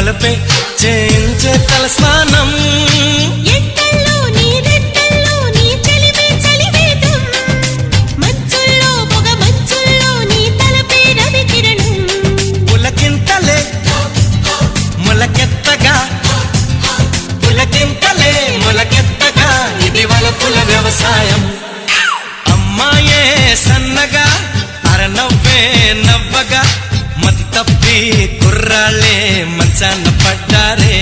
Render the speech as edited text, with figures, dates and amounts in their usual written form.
వలపే చేయించే తల స్నానం మొలకెత్తగా ఇది వలపుల వ్యవసాయం అమ్మాయే సన్నగా అరనవ్వే నవ్వగా మతి తప్పి కుర్రాళ్ళే మంచాన పడ్డారే